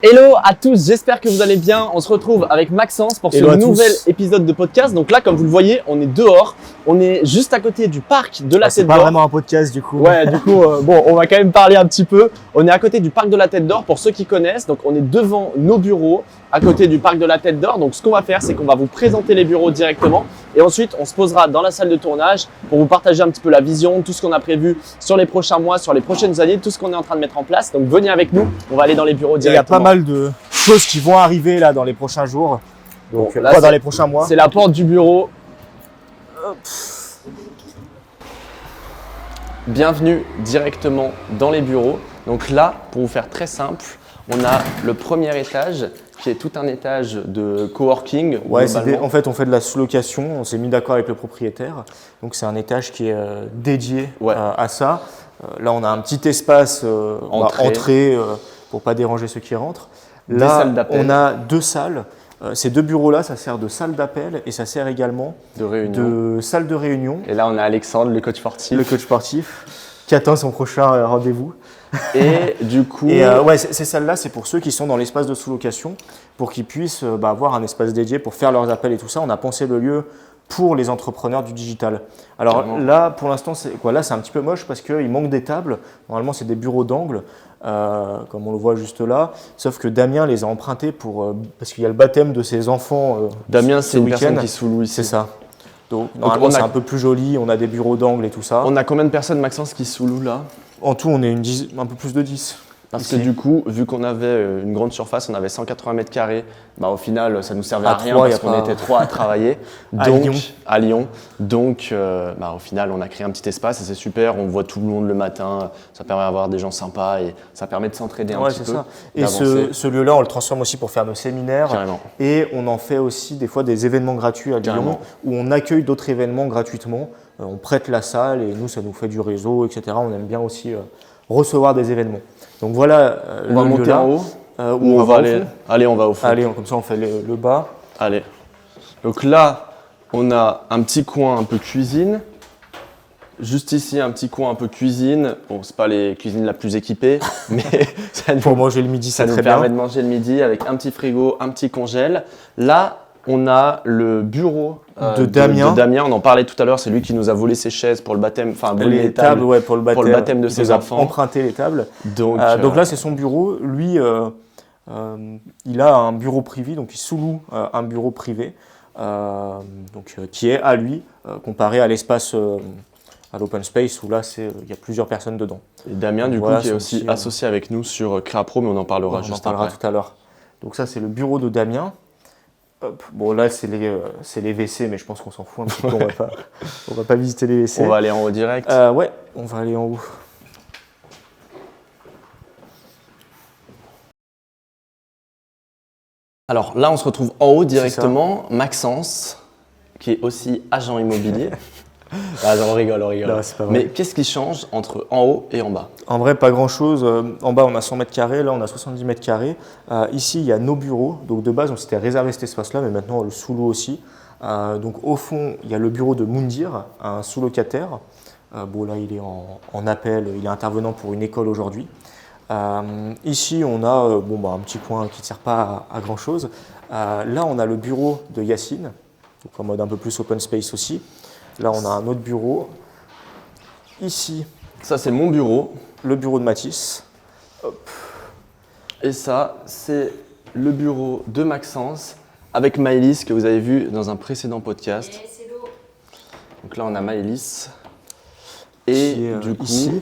Hello à tous, j'espère que vous allez bien. On se retrouve avec Maxence pour ce nouvel épisode de podcast. Donc là, comme vous le voyez, on est dehors. On est juste à côté du parc de la Tête d'Or. C'est pas vraiment un podcast du coup. Ouais, du coup, bon, on va quand même parler un petit peu. On est à côté du parc de la Tête d'Or pour ceux qui connaissent. Donc on est devant nos bureaux, à côté du parc de la Tête d'Or. Donc ce qu'on va faire, c'est qu'on va vous présenter les bureaux directement. Et ensuite, on se posera dans la salle de tournage pour vous partager un petit peu la vision, tout ce qu'on a prévu sur les prochains mois, sur les prochaines années, tout ce qu'on est en train de mettre en place. Donc venez avec nous, on va aller dans les bureaux directement. Il y a pas mal de choses qui vont arriver là dans les prochains jours. Donc bon, là, dans les prochains mois. C'est la porte du bureau. Bienvenue directement dans les bureaux. Donc là, pour vous faire très simple, on a le premier étage qui est tout un étage de coworking. Ouais, en fait, on fait de la sous-location. On s'est mis d'accord avec le propriétaire. Donc, c'est un étage qui est dédié à ça. Là, on a un petit espace entrée pour pas déranger ceux qui rentrent. Là, on a deux salles. Ces deux bureaux-là, ça sert de salle d'appel et ça sert également de salle de réunion. Et là, on a Alexandre, le coach sportif. Le coach sportif qui attend son prochain rendez-vous. Et du coup… ces salles-là, c'est pour ceux qui sont dans l'espace de sous-location, pour qu'ils puissent avoir un espace dédié pour faire leurs appels et tout ça. On a pensé le lieu pour les entrepreneurs du digital. Alors là, pour l'instant, c'est un petit peu moche parce qu'il manque des tables. Normalement, c'est des bureaux d'angle, comme on le voit juste là. Sauf que Damien les a empruntés parce qu'il y a le baptême de ses enfants. Damien, c'est une personne qui sous-loue ici. C'est ça. Donc normalement, c'est un peu plus joli. On a des bureaux d'angle et tout ça. On a combien de personnes, Maxence, qui sous-louent là ? En tout, on est un peu plus de 10. Parce que du coup, vu qu'on avait une grande surface, on avait 180 mètres carrés, au final, ça ne nous servait à rien parce qu'on était trois à travailler à Lyon. Donc, au final, on a créé un petit espace et c'est super. On voit tout le monde le matin. Ça permet d'avoir des gens sympas et ça permet de s'entraider un petit peu. Ça. Et ce lieu-là, on le transforme aussi pour faire nos séminaires. Carrément. Et on en fait aussi des fois des événements gratuits à Lyon où on accueille d'autres événements gratuitement. On prête la salle et nous, ça nous fait du réseau, etc. On aime bien aussi recevoir des événements. Donc voilà, on va monter en haut où on va aller. Allez, on va au fond. Allez, comme ça on fait le bas. Allez. Donc là, on a un petit coin un peu cuisine. Juste ici, un petit coin un peu cuisine. Bon, c'est pas les cuisines la plus équipée, mais pour manger le midi, ça nous permet de manger le midi avec un petit frigo, un petit congèle. Là, on a le bureau de Damien. On en parlait tout à l'heure, c'est lui qui nous a volé ses chaises pour le baptême, les tables pour le baptême de ses enfants. Emprunté les tables. Donc là, c'est son bureau. Lui, il a un bureau privé, donc il sous-loue un bureau privé, qui est à lui, comparé à l'espace, à l'open space où là, il y a plusieurs personnes dedans. Et Damien, du coup, qui est aussi associé avec nous sur CréaPro, mais on en parlera juste après. On en parlera tout à l'heure. Donc ça, c'est le bureau de Damien. Hop. Bon là c'est les WC mais je pense qu'on s'en fout un petit peu, on va pas visiter les WC. On va aller en haut direct. Ouais, on va aller en haut. Alors là on se retrouve en haut directement, Maxence qui est aussi agent immobilier. On rigole. Non, c'est pas vrai. Mais qu'est-ce qui change entre en haut et en bas ? En vrai, pas grand-chose. En bas, on a 100 mètres carrés. Là, on a 70 mètres carrés. Ici, il y a nos bureaux. Donc, de base, on s'était réservé cet espace-là, mais maintenant, on le sous-loue aussi. Donc, au fond, il y a le bureau de Moundir, un sous-locataire. Là, il est en appel. Il est intervenant pour une école aujourd'hui. Ici, on a un petit coin qui ne sert pas à grand-chose. Là, on a le bureau de Yacine, donc en mode un peu plus open space aussi. Là, on a un autre bureau. Ici, ça, c'est mon bureau. Le bureau de Mathis. Hop. Et ça, c'est le bureau de Maxence avec Maëlys que vous avez vu dans un précédent podcast. Donc là, on a Maëlys. Et du coup, ici.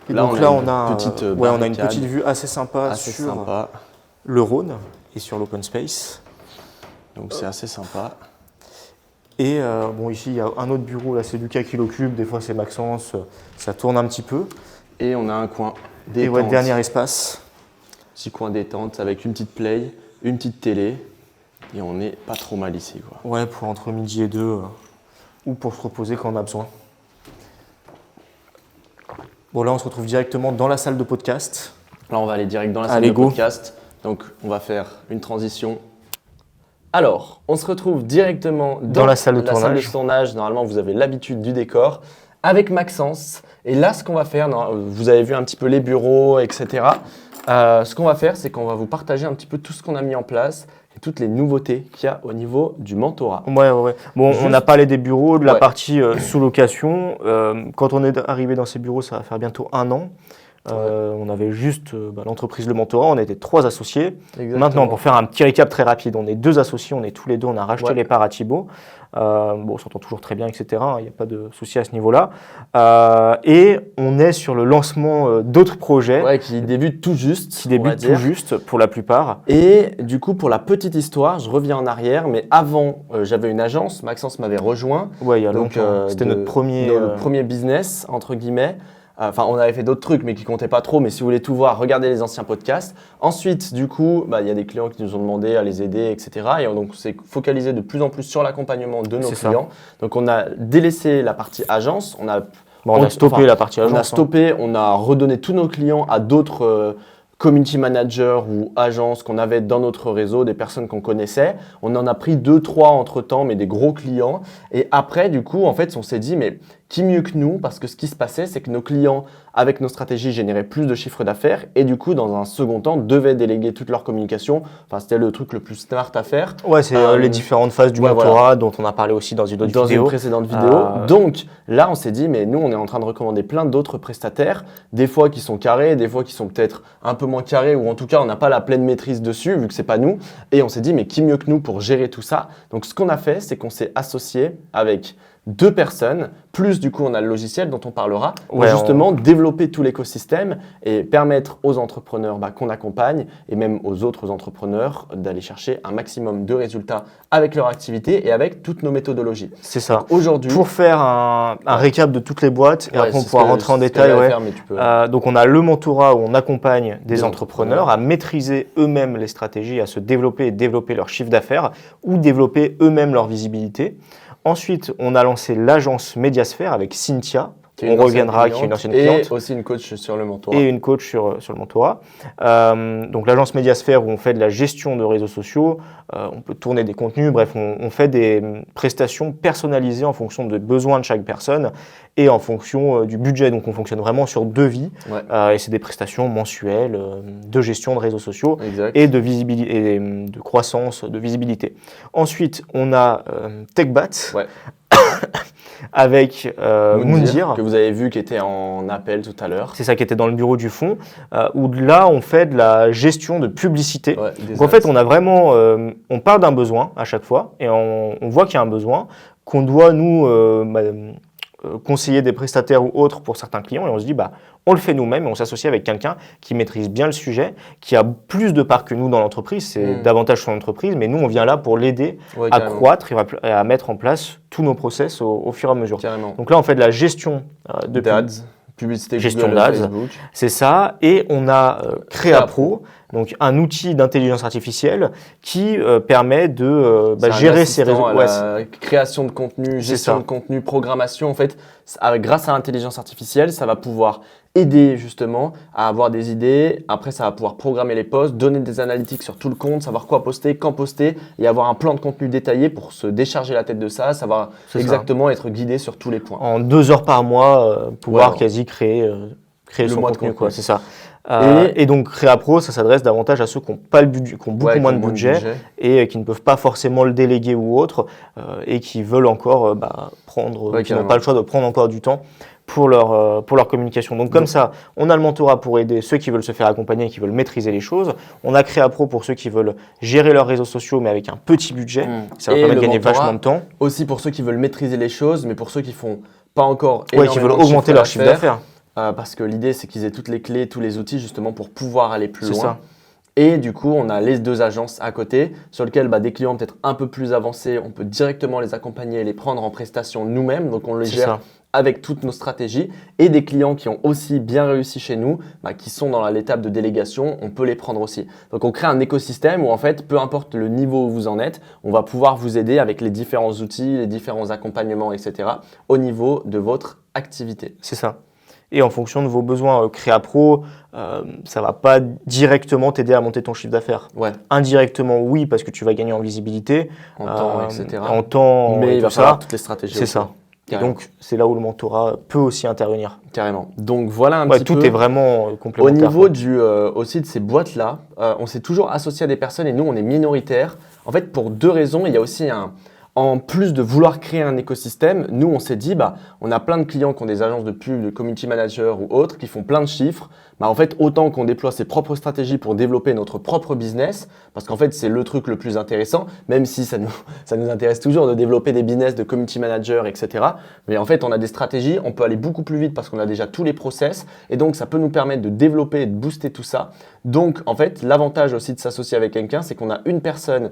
Et là, on a une petite vue assez sympa sur le Rhône et sur l'open space. Donc c'est assez sympa. Et ici, il y a un autre bureau, là c'est Lucas qui l'occupe, des fois c'est Maxence, ça tourne un petit peu. Et on a un coin détente. Et dernier espace. Petit coin détente avec une petite play, une petite télé. Et on n'est pas trop mal ici, quoi. Ouais, pour entre midi et 2, ou pour se reposer quand on a besoin. Bon, là on se retrouve directement dans la salle de podcast. Là on va aller direct dans la salle de podcast. Donc on va faire une transition. Alors, on se retrouve directement dans la salle de tournage. Normalement, vous avez l'habitude du décor avec Maxence. Et là, ce qu'on va faire, vous avez vu un petit peu les bureaux, etc. Ce qu'on va faire, c'est qu'on va vous partager un petit peu tout ce qu'on a mis en place et toutes les nouveautés qu'il y a au niveau du mentorat. Ouais. Bon, on a parlé des bureaux, de la Ouais. partie sous-location. Quand on est arrivé dans ces bureaux, ça va faire bientôt 1 an. On avait juste l'entreprise Le Mentorat, on était 3 associés. Exactement. Maintenant, pour faire un petit récap très rapide, on est 2 associés, on est tous les deux, on a racheté Ouais. les parts à Thibaut. On s'entend toujours très bien, etc. Il n'y a pas de souci à ce niveau-là. Et on est sur le lancement d'autres projets Ouais, qui débute tout juste. qui on va débutent dire. tout juste pour la plupart. Et du coup, pour la petite histoire, je reviens en arrière, mais avant, j'avais une agence, Maxence m'avait rejoint. Ouais, il y a Donc, longtemps. C'était notre premier. notre premier business, entre guillemets. Enfin, on avait fait d'autres trucs, mais qui comptaient pas trop. Mais si vous voulez tout voir, regardez les anciens podcasts. Ensuite, du coup, il y a des clients qui nous ont demandé à les aider, etc. Et donc, on s'est focalisé de plus en plus sur l'accompagnement de nos C'est ça. clients. Donc, on a délaissé la partie agence. On a stoppé la partie agence. On a stoppé, on a redonné tous nos clients à d'autres community managers ou agences qu'on avait dans notre réseau, des personnes qu'on connaissait. On en a pris 2-3 entre-temps, mais des gros clients. Et après, du coup, en fait, on s'est dit, mais qui mieux que nous? Parce que ce qui se passait, c'est que nos clients, avec nos stratégies, généraient plus de chiffre d'affaires et du coup, dans un second temps, devaient déléguer toute leur communication. Enfin, c'était le truc le plus smart à faire. Ouais, c'est les différentes phases du ouais, mentorat voilà. dont on a parlé aussi dans une autre Dans vidéo. une précédente vidéo. Donc là, on s'est dit, mais nous, on est en train de recommander plein d'autres prestataires, des fois qui sont carrés, des fois qui sont peut-être un peu moins carrés, ou en tout cas, on n'a pas la pleine maîtrise dessus, vu que c'est pas nous. Et on s'est dit, mais qui mieux que nous pour gérer tout ça? Donc, ce qu'on a fait, c'est qu'on s'est associé avec 2 personnes, plus du coup on a le logiciel dont on parlera, pour justement développer tout l'écosystème et permettre aux entrepreneurs qu'on accompagne et même aux autres entrepreneurs d'aller chercher un maximum de résultats avec leur activité et avec toutes nos méthodologies. C'est ça. Aujourd'hui, Pour faire un récap de toutes les boîtes et après on c'est pourra rentrer en détail. faire, mais tu peux... Donc on a le mentorat où on accompagne des entrepreneurs à maîtriser eux-mêmes les stratégies, à se développer et développer leur chiffre d'affaires ou développer eux-mêmes leur visibilité. Ensuite, on a lancé l'agence Mediasphère avec Cynthia. On reviendra, qui est une ancienne cliente. Et aussi une coach sur le mentorat. Et une coach sur le mentorat. Donc l'agence Mediasphère où on fait de la gestion de réseaux sociaux, on peut tourner des contenus, bref, on fait des prestations personnalisées en fonction des besoins de chaque personne et en fonction du budget. Donc on fonctionne vraiment sur devis et c'est des prestations mensuelles de gestion de réseaux sociaux et de visibilité, et de croissance, de visibilité. Ensuite, on a TechBat. Ouais. Avec Moundir, que vous avez vu qui était en appel tout à l'heure. C'est ça qui était dans le bureau du fond, où là on fait de la gestion de publicité. Ouais, donc en fait on a vraiment, on parle d'un besoin à chaque fois et on voit qu'il y a un besoin, qu'on doit nous conseiller des prestataires ou autres pour certains clients et on se dit on le fait nous-mêmes et on s'associe avec quelqu'un qui maîtrise bien le sujet, qui a plus de parts que nous dans l'entreprise, c'est davantage son entreprise, mais nous on vient là pour l'aider à croître et à mettre en place tous nos process au fur et à mesure. Carrément. Donc là on fait de la gestion d'ADS, publicité gestion Google, d'ADS, Facebook. C'est ça, et on a Créapro, donc un outil d'intelligence artificielle qui permet de gérer ces réseaux. La création de contenu, gestion de contenu, programmation. En fait, grâce à l'intelligence artificielle, ça va pouvoir aider justement à avoir des idées. Après, ça va pouvoir programmer les posts, donner des analytics sur tout le compte, savoir quoi poster, quand poster et avoir un plan de contenu détaillé pour se décharger la tête de ça, savoir exactement être guidé sur tous les points. En 2 heures par mois, pouvoir quasi créer son contenu. C'est ça. Et donc Créapro, ça s'adresse davantage à ceux qui n'ont pas le budget, qui ont beaucoup moins de budget et qui ne peuvent pas forcément le déléguer ou autre et qui veulent encore qui n'ont pas le choix de prendre encore du temps pour leur communication. Donc comme ça, on a le mentorat pour aider ceux qui veulent se faire accompagner et qui veulent maîtriser les choses. On a Créapro pour ceux qui veulent gérer leurs réseaux sociaux mais avec un petit budget. Ça va permettre de gagner vachement de temps. Aussi pour ceux qui veulent maîtriser les choses, mais pour ceux qui font pas encore qui veulent augmenter leur chiffre d'affaires. Parce que l'idée, c'est qu'ils aient toutes les clés, tous les outils justement pour pouvoir aller plus loin. Ça. Et du coup, on a les 2 agences à côté sur lesquelles des clients peut-être un peu plus avancés, on peut directement les accompagner et les prendre en prestation nous-mêmes. Donc, on les gère avec toutes nos stratégies. Et des clients qui ont aussi bien réussi chez nous, qui sont dans l'étape de délégation, on peut les prendre aussi. Donc, on crée un écosystème où en fait, peu importe le niveau où vous en êtes, on va pouvoir vous aider avec les différents outils, les différents accompagnements, etc. au niveau de votre activité. C'est ça. Et en fonction de vos besoins, Créapro, ça ne va pas directement t'aider à monter ton chiffre d'affaires. Indirectement, oui, parce que tu vas gagner en visibilité, en temps, etc. En temps, mais il va falloir toutes les stratégies. C'est ça. Et donc, c'est là où le mentorat peut aussi intervenir. Carrément. Donc voilà un Ouais, petit tout peu. est vraiment Au complémentaire. niveau aussi de ces boîtes-là, on s'est toujours associé à des personnes et nous, on est minoritaires. En fait, pour deux raisons. Il y a aussi en plus de vouloir créer un écosystème, nous, on s'est dit, on a plein de clients qui ont des agences de pub, de community managers ou autres, qui font plein de chiffres. En fait, autant qu'on déploie ses propres stratégies pour développer notre propre business, parce qu'en fait, c'est le truc le plus intéressant, même si ça nous intéresse toujours de développer des business de community manager, etc. Mais en fait, on a des stratégies, on peut aller beaucoup plus vite parce qu'on a déjà tous les process, et donc ça peut nous permettre de développer et de booster tout ça. Donc, en fait, l'avantage aussi de s'associer avec quelqu'un, c'est qu'on a une personne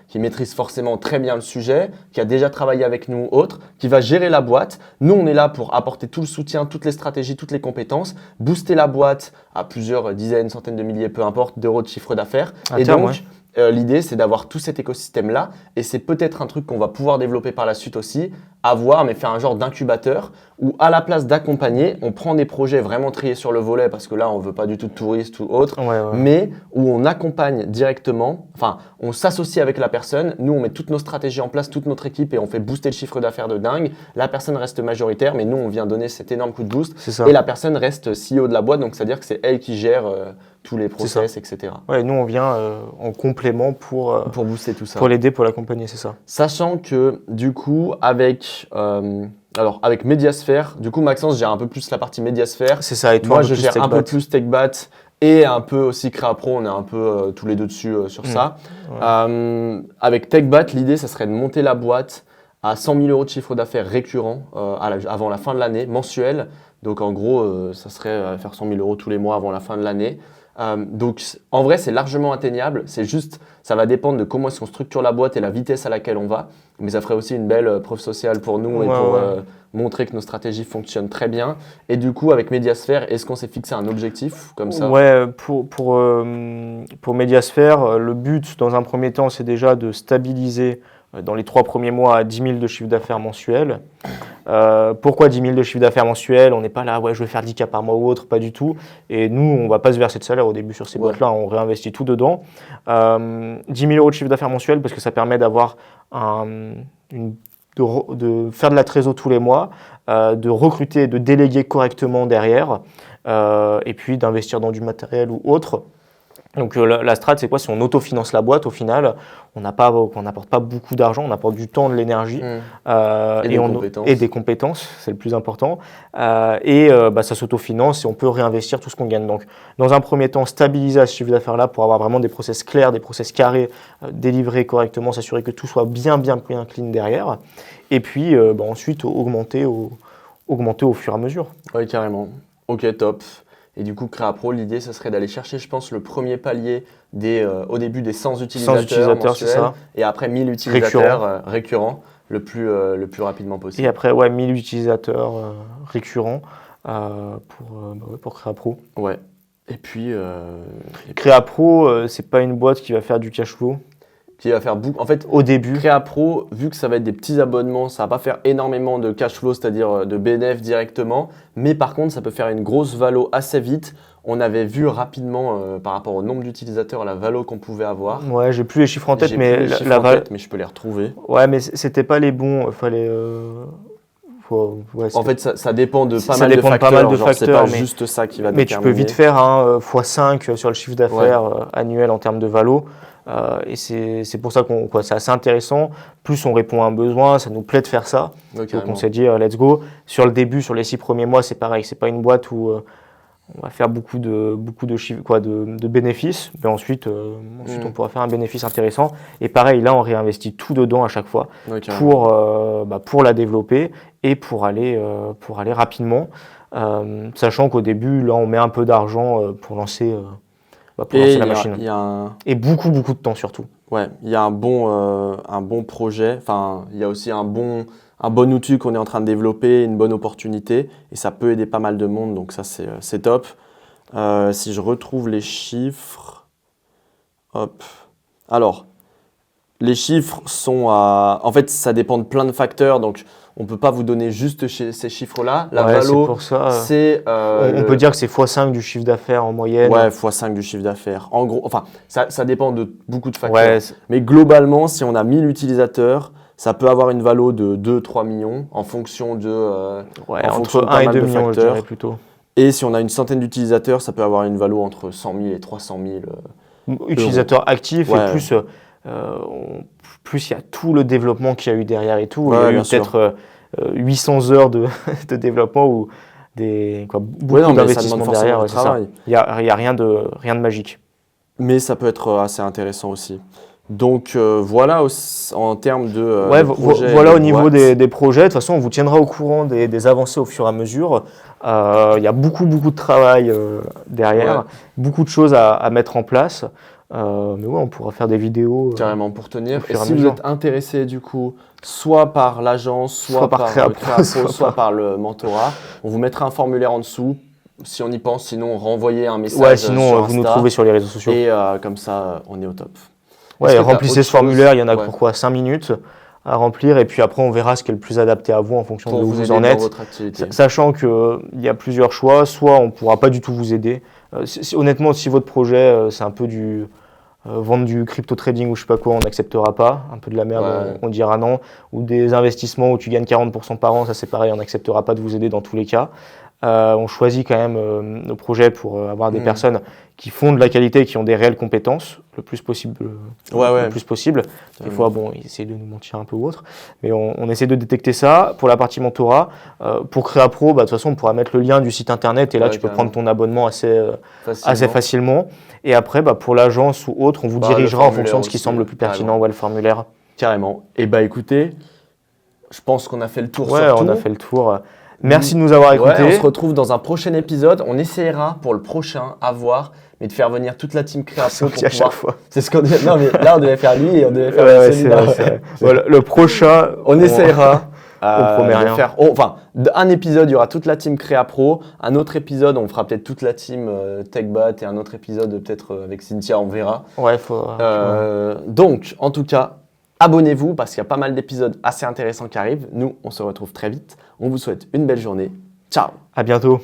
qui maîtrise forcément très bien le sujet, qui a déjà travaillé avec nous autres, qui va gérer la boîte. Nous, on est là pour apporter tout le soutien, toutes les stratégies, toutes les compétences, booster la boîte à plusieurs dizaines, centaines de milliers, peu importe, d'euros de chiffre d'affaires. Et donc, l'idée, c'est d'avoir tout cet écosystème-là. Et c'est peut-être un truc qu'on va pouvoir développer par la suite aussi, mais faire un genre d'incubateur où, à la place d'accompagner, on prend des projets vraiment triés sur le volet parce que là, on ne veut pas du tout de touristes ou autre, mais où on accompagne directement, on s'associe avec la personne. Nous, on met toutes nos stratégies en place, toute notre équipe et on fait booster le chiffre d'affaires de dingue. La personne reste majoritaire, mais nous, on vient donner cet énorme coup de boost. Et la personne reste CEO de la boîte, donc c'est-à-dire que c'est elle qui gère tous les process, etc. Ouais, nous, on vient en complément pour booster tout ça. Pour l'aider, pour l'accompagner, c'est ça. Sachant que, du coup, avec Mediasphere, du coup, Maxence gère un peu plus la partie Mediasphere. C'est ça, et toi, moi, je gère un peu plus TechBat et un peu aussi Créapro. On est un peu tous les deux dessus sur ça. Ouais. Avec TechBat, l'idée, ça serait de monter la boîte à 100 000 euros de chiffre d'affaires récurrent avant la fin de l'année, mensuel. Donc, en gros, ça serait faire 100 000 euros tous les mois avant la fin de l'année. Donc, en vrai, c'est largement atteignable. C'est juste, ça va dépendre de comment est-ce qu'on structure la boîte et la vitesse à laquelle on va. Mais ça ferait aussi une belle preuve sociale pour nous et pour montrer que nos stratégies fonctionnent très bien. Et du coup, avec Mediasphere, est-ce qu'on s'est fixé un objectif comme ça ? Ouais, pour Mediasphere, le but, dans un premier temps, c'est déjà de stabiliser dans les 3 premiers mois à 10 000 de chiffre d'affaires mensuel. Pourquoi 10 000 de chiffre d'affaires mensuel ? On n'est pas là, je vais faire 10 cas par mois ou autre, pas du tout. Et nous, on ne va pas se verser de salaire au début sur ces boîtes-là, on réinvestit tout dedans. 10 000 euros de chiffre d'affaires mensuel parce que ça permet d'avoir de faire de la trésor tous les mois, de recruter, de déléguer correctement derrière, et puis d'investir dans du matériel ou autre. Donc la strat, c'est quoi ? Si on autofinance la boîte, au final, on n'apporte pas beaucoup d'argent, on apporte du temps, de l'énergie et des compétences, c'est le plus important. Ça s'autofinance et on peut réinvestir tout ce qu'on gagne. Donc, dans un premier temps, stabiliser ce chiffre d'affaires-là pour avoir vraiment des process clairs, des process carrés, délivrés correctement, s'assurer que tout soit bien clean derrière. Et puis ensuite, augmenter au fur et à mesure. Oui, carrément. Ok, top. Et du coup, Créapro, l'idée, ce serait d'aller chercher, je pense, le premier palier au début des 100 utilisateurs mensuels, c'est ça. Et après 1000 utilisateurs récurrents le plus rapidement possible. Et après, 1000 utilisateurs récurrents pour Créapro. Ouais. Et puis… Créapro, c'est pas une boîte qui va faire du cash flow. Qui va faire beaucoup. En fait, au début, Créapro, vu que ça va être des petits abonnements, ça va pas faire énormément de cash flow, c'est-à-dire de bénéf directement. Mais par contre, ça peut faire une grosse valo assez vite. On avait vu rapidement par rapport au nombre d'utilisateurs la valo qu'on pouvait avoir. Ouais, j'ai plus les chiffres en tête, mais mais je peux les retrouver. Ouais, mais c'était pas les bons. Fallait. En fait, ça dépend de pas mal de facteurs. C'est pas juste ça qui va déterminer. Mais tu peux vite faire x5 sur le chiffre d'affaires annuel en termes de valo. Et c'est pour ça c'est assez intéressant. Plus on répond à un besoin, ça nous plaît de faire ça. Donc on s'est dit let's go. Sur le début, sur les 6 premiers mois, c'est pareil. C'est pas une boîte où on va faire beaucoup de chiffres, de bénéfices. Mais ensuite on pourra faire un bénéfice intéressant. Et pareil, là on réinvestit tout dedans à chaque fois pour la développer et pour aller rapidement. Sachant qu'au début, là on met un peu d'argent pour lancer la machine. Et beaucoup de temps surtout. Ouais, il y a un bon projet. Enfin, il y a aussi un bon outil qu'on est en train de développer, une bonne opportunité. Et ça peut aider pas mal de monde. Donc ça, c'est top. Si je retrouve les chiffres. Hop. Alors, les chiffres sont à… En fait, ça dépend de plein de facteurs. Donc, on ne peut pas vous donner juste ces chiffres-là. La valo, c'est… on peut dire que c'est x5 du chiffre d'affaires en moyenne. Ouais, x5 du chiffre d'affaires. En gros, ça dépend de beaucoup de facteurs. Mais globalement, si on a 1000 utilisateurs, Ça peut avoir une valo de 2-3 millions en fonction de, Ouais, en fonction entre de pas 1 et mal 2 de millions, je facteurs. dirais plutôt. Et si on a une centaine d'utilisateurs, ça peut avoir une valo entre 100 000 et 300 000. Utilisateurs actifs Ouais. et plus il y a tout le développement qu'il y a eu derrière et tout. Ouais, Il y a eu bien sûr. peut-être 800 heures de, de développement ou beaucoup Ouais, non, mais ça d'investissement demande forcément derrière. du Ouais, c'est ça. travail. Il y a rien de magique. Mais ça peut être assez intéressant aussi. Donc voilà en termes de, Ouais, de projets voilà de au niveau boîte. des projets. De toute façon, on vous tiendra au courant des avancées au fur et à mesure. Il y a beaucoup de travail derrière, Ouais. beaucoup de choses à mettre en place. Mais ouais, on pourra faire des vidéos Carrément pour tenir. au Et fur et à si vous mesure. êtes intéressé du coup, soit par l'agence, Soit par Créapro, Créapro, soit soit par le mentorat, on vous mettra un formulaire en dessous. Si on y pense, sinon renvoyez un message Ouais, sinon sur vous nous Insta. trouvez sur les réseaux sociaux. Et comme ça, on est au top. Ouais, Est-ce que t'as remplissez autre ce formulaire, chose il y en a Ouais. pour quoi 5 minutes à remplir et puis après on verra ce qui est le plus adapté à vous en fonction Pour de où vous vous aider en dans êtes. votre activité. Sachant qu'il y a plusieurs choix, soit on ne pourra pas du tout vous aider. Honnêtement, si votre projet c'est un peu du vendre du crypto trading ou je sais pas quoi, on n'acceptera pas. Un peu de la merde, Ouais. on dira non. Ou des investissements où tu gagnes 40% par an, ça c'est pareil, on n'acceptera pas de vous aider dans tous les cas. On choisit quand même nos projets pour avoir des personnes qui font de la qualité, qui ont des réelles compétences, le plus possible. Ouais. Le plus possible. Des fois, bon, ils essaient de nous mentir un peu ou autre, mais on essaie de détecter ça. Pour la partie mentorat, pour Créapro, de toute façon, on pourra mettre le lien du site internet et là, Ouais, tu peux carrément. prendre ton abonnement assez Facilement. facilement. Et après, pour l'agence ou autre, on vous Bah, dirigera le en fonction de ce qui formulaire semble le aussi, plus pertinent, carrément. ouais, le formulaire. Carrément. Et bah écoutez, je pense qu'on a fait le tour Ouais, sur tout. on a fait le tour. Merci de nous avoir Ouais, écoutés. on se retrouve dans un prochain épisode. On essaiera pour le prochain à voir, mais de faire venir toute la team Créapro pour à chaque pouvoir. fois. C'est ce qu'on devait. Non, mais là, on devait faire lui et on devait faire Ouais, c'est celui-là. vrai, c'est vrai. Voilà, le prochain, On essaiera. On promet de rien. faire. Un épisode, il y aura toute la team Créapro. Un autre épisode, on fera peut-être toute la team TechBot et un autre épisode peut-être avec Cynthia, on verra. Ouais, faudra. Donc, en tout cas, abonnez-vous parce qu'il y a pas mal d'épisodes assez intéressants qui arrivent. Nous, on se retrouve très vite. On vous souhaite une belle journée. Ciao! À bientôt.